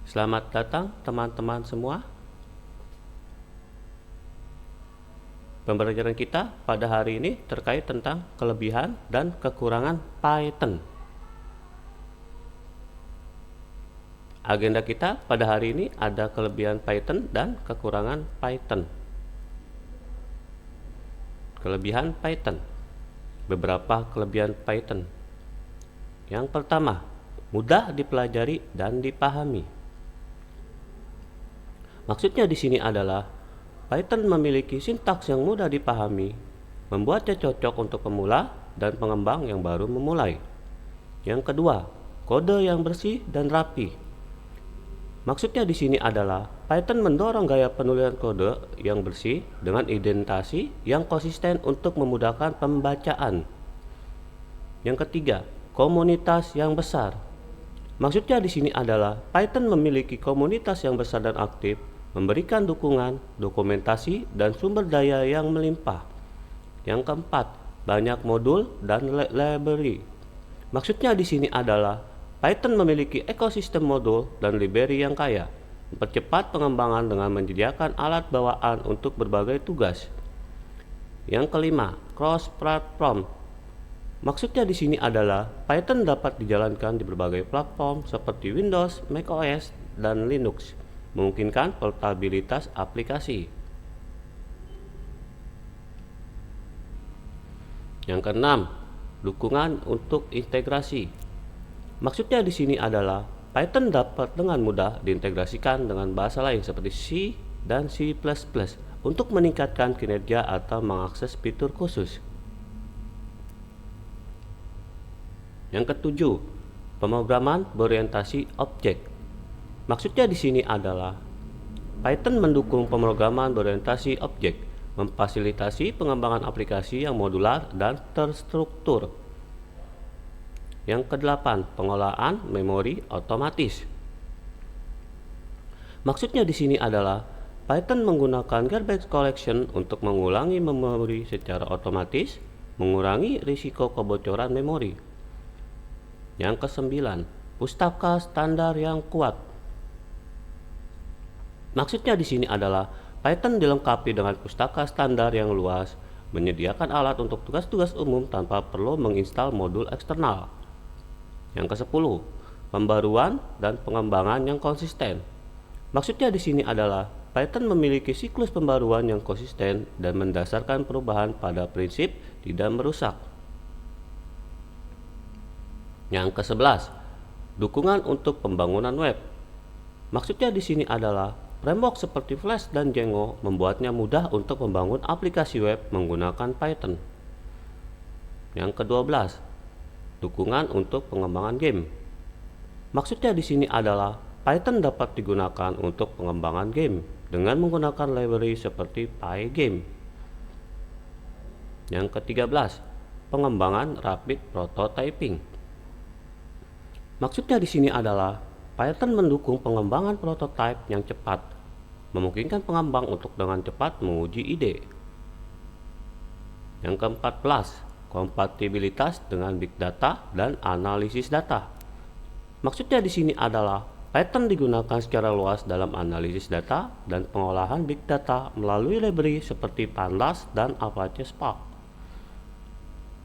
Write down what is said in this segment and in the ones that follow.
Selamat datang teman-teman semua. Pembelajaran kita pada hari ini terkait tentang kelebihan dan kekurangan Python. Agenda kita pada hari ini ada kelebihan Python dan kekurangan Python. Kelebihan Python. Beberapa kelebihan Python. Yang pertama, mudah dipelajari dan dipahami. Maksudnya di sini adalah Python memiliki sintaks yang mudah dipahami, membuatnya cocok untuk pemula dan pengembang yang baru memulai. Yang kedua, kode yang bersih dan rapi. Maksudnya di sini adalah Python mendorong gaya penulisan kode yang bersih dengan indentasi yang konsisten untuk memudahkan pembacaan. Yang ketiga, komunitas yang besar. Maksudnya di sini adalah Python memiliki komunitas yang besar dan aktif, memberikan dukungan, dokumentasi, dan sumber daya yang melimpah. Yang keempat, banyak modul dan library. Maksudnya di sini adalah Python memiliki ekosistem modul dan library yang kaya, mempercepat pengembangan dengan menyediakan alat bawaan untuk berbagai tugas. Yang kelima, cross-platform. Maksudnya di sini adalah Python dapat dijalankan di berbagai platform seperti Windows, macOS, dan Linux, memungkinkan portabilitas aplikasi. Yang keenam, dukungan untuk integrasi. Maksudnya di sini adalah Python dapat dengan mudah diintegrasikan dengan bahasa lain seperti C dan C++ untuk meningkatkan kinerja atau mengakses fitur khusus. Yang ketujuh, pemrograman berorientasi objek. Maksudnya di sini adalah Python mendukung pemrograman berorientasi objek, memfasilitasi pengembangan aplikasi yang modular dan terstruktur. Yang kedelapan, pengolahan memori otomatis. Maksudnya di sini adalah Python menggunakan garbage collection untuk mengulangi memori secara otomatis, mengurangi risiko kebocoran memori. Yang kesembilan, pustaka standar yang kuat. Maksudnya di sini adalah Python dilengkapi dengan pustaka standar yang luas, menyediakan alat untuk tugas-tugas umum tanpa perlu menginstal modul eksternal. Yang ke-10, pembaruan dan pengembangan yang konsisten. Maksudnya di sini adalah Python memiliki siklus pembaruan yang konsisten dan mendasarkan perubahan pada prinsip tidak merusak. Yang ke-11, dukungan untuk pembangunan web. Maksudnya di sini adalah framework seperti Flash dan Django membuatnya mudah untuk membangun aplikasi web menggunakan Python. Yang ke-12, dukungan untuk pengembangan game. Maksudnya di sini adalah Python dapat digunakan untuk pengembangan game dengan menggunakan library seperti Pygame. Yang ke-13, pengembangan rapid prototyping. Maksudnya di sini adalah Python mendukung pengembangan prototipe yang cepat, memungkinkan pengembang untuk dengan cepat menguji ide. Yang ke-14, kompatibilitas dengan big data dan analisis data. Maksudnya di sini adalah Python digunakan secara luas dalam analisis data dan pengolahan big data melalui library seperti Pandas dan Apache Spark.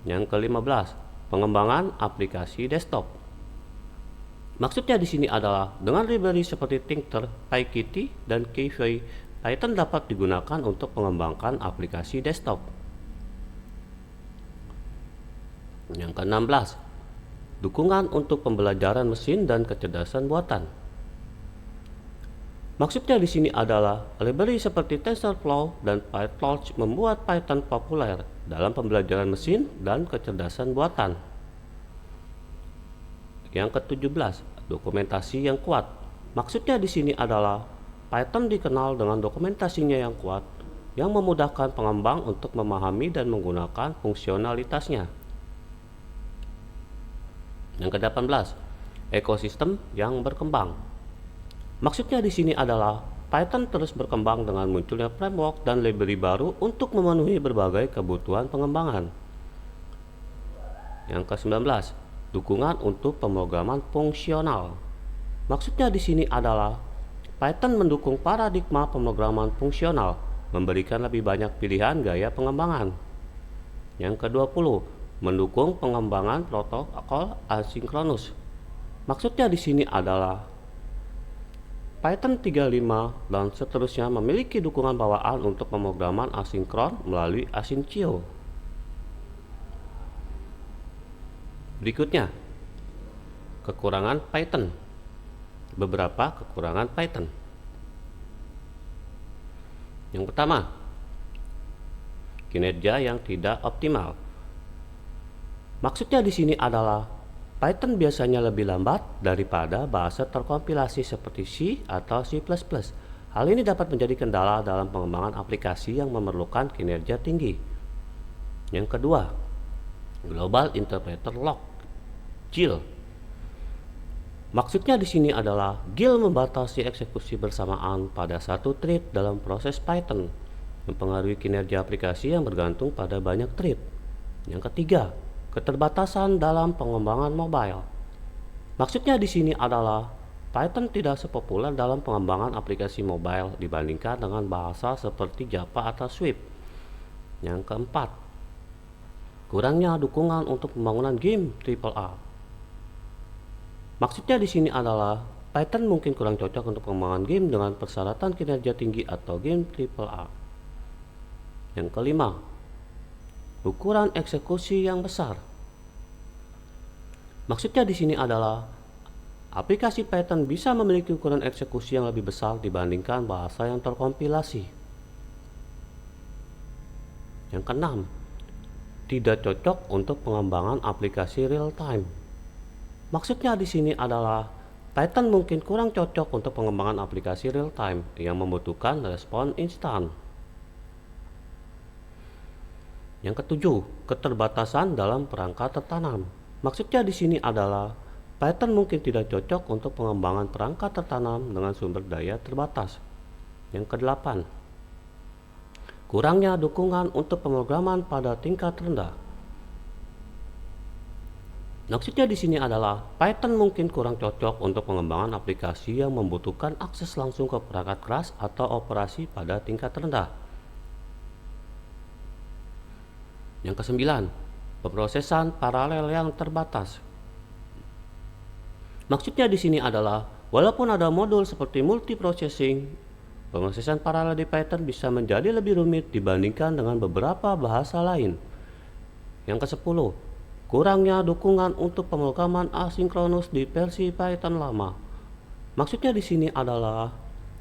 Yang ke-15, pengembangan aplikasi desktop. Maksudnya di sini adalah dengan library seperti Tinker, PyKitty, dan Kivy, Python dapat digunakan untuk mengembangkan aplikasi desktop. Yang ke-16, dukungan untuk pembelajaran mesin dan kecerdasan buatan. Maksudnya di sini adalah library seperti TensorFlow dan PyTorch membuat Python populer dalam pembelajaran mesin dan kecerdasan buatan. Yang ke-17, dokumentasi yang kuat. Maksudnya di sini adalah Python dikenal dengan dokumentasinya yang kuat, yang memudahkan pengembang untuk memahami dan menggunakan fungsionalitasnya. Yang ke-18, ekosistem yang berkembang. Maksudnya di sini adalah Python terus berkembang dengan munculnya framework dan library baru untuk memenuhi berbagai kebutuhan pengembangan. Yang ke-19, dukungan untuk pemrograman fungsional. Maksudnya di sini adalah Python mendukung paradigma pemrograman fungsional, memberikan lebih banyak pilihan gaya pengembangan. Yang ke-20, mendukung pengembangan protokol asinkronus. Maksudnya di sini adalah Python 35 dan seterusnya memiliki dukungan bawaan untuk pemrograman asinkron melalui Asyncio. Berikutnya, kekurangan Python. Beberapa kekurangan Python. Yang pertama, kinerja yang tidak optimal. Maksudnya di sini adalah Python biasanya lebih lambat daripada bahasa terkompilasi seperti C atau C++. Hal ini dapat menjadi kendala dalam pengembangan aplikasi yang memerlukan kinerja tinggi. Yang kedua, Global Interpreter Lock (GIL). Maksudnya di sini adalah GIL membatasi eksekusi bersamaan pada satu thread dalam proses Python, mempengaruhi kinerja aplikasi yang bergantung pada banyak thread. Yang ketiga, keterbatasan dalam pengembangan mobile. Maksudnya di sini adalah Python tidak sepopuler dalam pengembangan aplikasi mobile dibandingkan dengan bahasa seperti Java atau Swift. Yang keempat, kurangnya dukungan untuk pembangunan game AAA. Maksudnya di sini adalah Python mungkin kurang cocok untuk pengembangan game dengan persyaratan kinerja tinggi atau game AAA. Yang kelima, ukuran eksekusi yang besar. Maksudnya di sini adalah aplikasi Python bisa memiliki ukuran eksekusi yang lebih besar dibandingkan bahasa yang terkompilasi. Yang keenam, tidak cocok untuk pengembangan aplikasi real time. Maksudnya di sini adalah Python mungkin kurang cocok untuk pengembangan aplikasi real time yang membutuhkan respon instan. Yang ketujuh, keterbatasan dalam perangkat tertanam. Maksudnya di sini adalah Python mungkin tidak cocok untuk pengembangan perangkat tertanam dengan sumber daya terbatas. Yang kedelapan, kurangnya dukungan untuk pemrograman pada tingkat rendah. Maksudnya di sini adalah Python mungkin kurang cocok untuk pengembangan aplikasi yang membutuhkan akses langsung ke perangkat keras atau operasi pada tingkat rendah. Yang kesembilan, pemrosesan paralel yang terbatas. Maksudnya di sini adalah walaupun ada modul seperti multiprocessing, pemrosesan paralel di Python bisa menjadi lebih rumit dibandingkan dengan beberapa bahasa lain. Yang kesepuluh, kurangnya dukungan untuk pemrograman asinkronus di versi Python lama. Maksudnya di sini adalah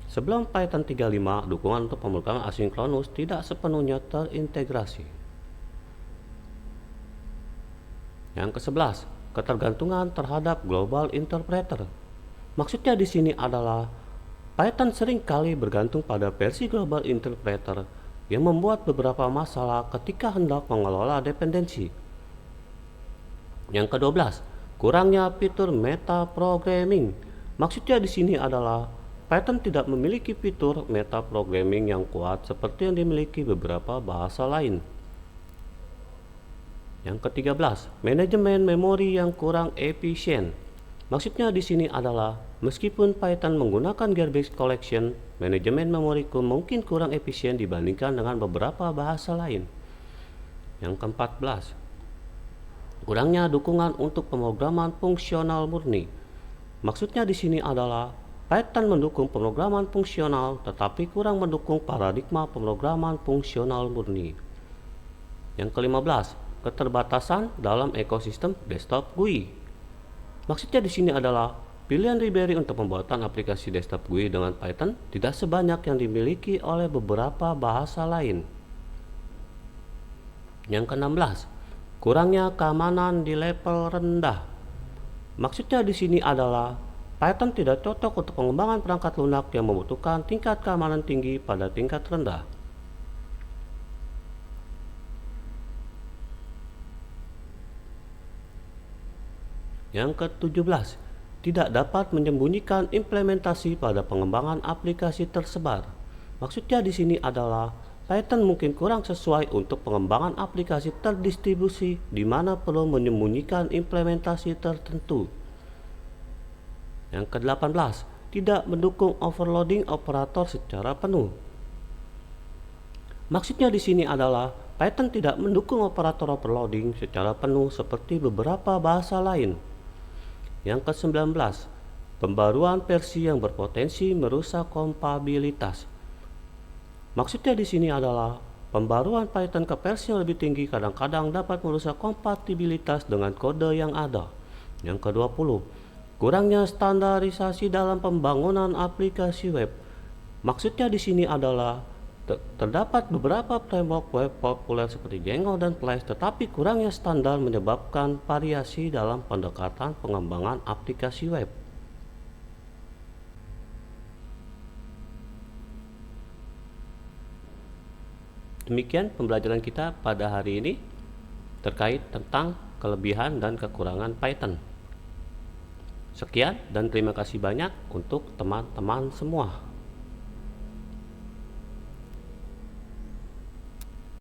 sebelum Python 35, dukungan untuk pemrograman asinkronus tidak sepenuhnya terintegrasi. Yang ke-11, ketergantungan terhadap global interpreter. Maksudnya di sini adalah Python sering kali bergantung pada versi global interpreter yang membuat beberapa masalah ketika hendak mengelola dependensi. Yang ke-12, kurangnya fitur metaprogramming. Maksudnya di sini adalah Python tidak memiliki fitur metaprogramming yang kuat seperti yang dimiliki beberapa bahasa lain. Yang ke-13, manajemen memori yang kurang efisien. Maksudnya di sini adalah meskipun Python menggunakan garbage collection, manajemen memori mungkin kurang efisien dibandingkan dengan beberapa bahasa lain. Yang ke-14, kurangnya dukungan untuk pemrograman fungsional murni. Maksudnya di sini adalah Python mendukung pemrograman fungsional tetapi kurang mendukung paradigma pemrograman fungsional murni. Yang ke-15, keterbatasan dalam ekosistem desktop GUI. Maksudnya di sini adalah pilihan library untuk pembuatan aplikasi desktop GUI dengan Python tidak sebanyak yang dimiliki oleh beberapa bahasa lain. Yang ke-16, kurangnya keamanan di level rendah. Maksudnya di sini adalah Python tidak cocok untuk pengembangan perangkat lunak yang membutuhkan tingkat keamanan tinggi pada tingkat rendah. Yang ke-17, tidak dapat menyembunyikan implementasi pada pengembangan aplikasi tersebar. Maksudnya di sini adalah Python mungkin kurang sesuai untuk pengembangan aplikasi terdistribusi di mana perlu menyembunyikan implementasi tertentu. Yang ke-18, tidak mendukung overloading operator secara penuh. Maksudnya di sini adalah Python tidak mendukung operator overloading secara penuh seperti beberapa bahasa lain. Yang ke-19, pembaruan versi yang berpotensi merusak kompatibilitas. Maksudnya di sini adalah pembaruan Python ke versi yang lebih tinggi kadang-kadang dapat merusak kompatibilitas dengan kode yang ada. Yang ke-20, kurangnya standarisasi dalam pembangunan aplikasi web. Maksudnya di sini adalah terdapat beberapa framework web populer seperti Django dan Flash, tetapi kurangnya standar menyebabkan variasi dalam pendekatan pengembangan aplikasi web. Demikian pembelajaran kita pada hari ini terkait tentang kelebihan dan kekurangan Python. Sekian dan terima kasih banyak untuk teman-teman semua.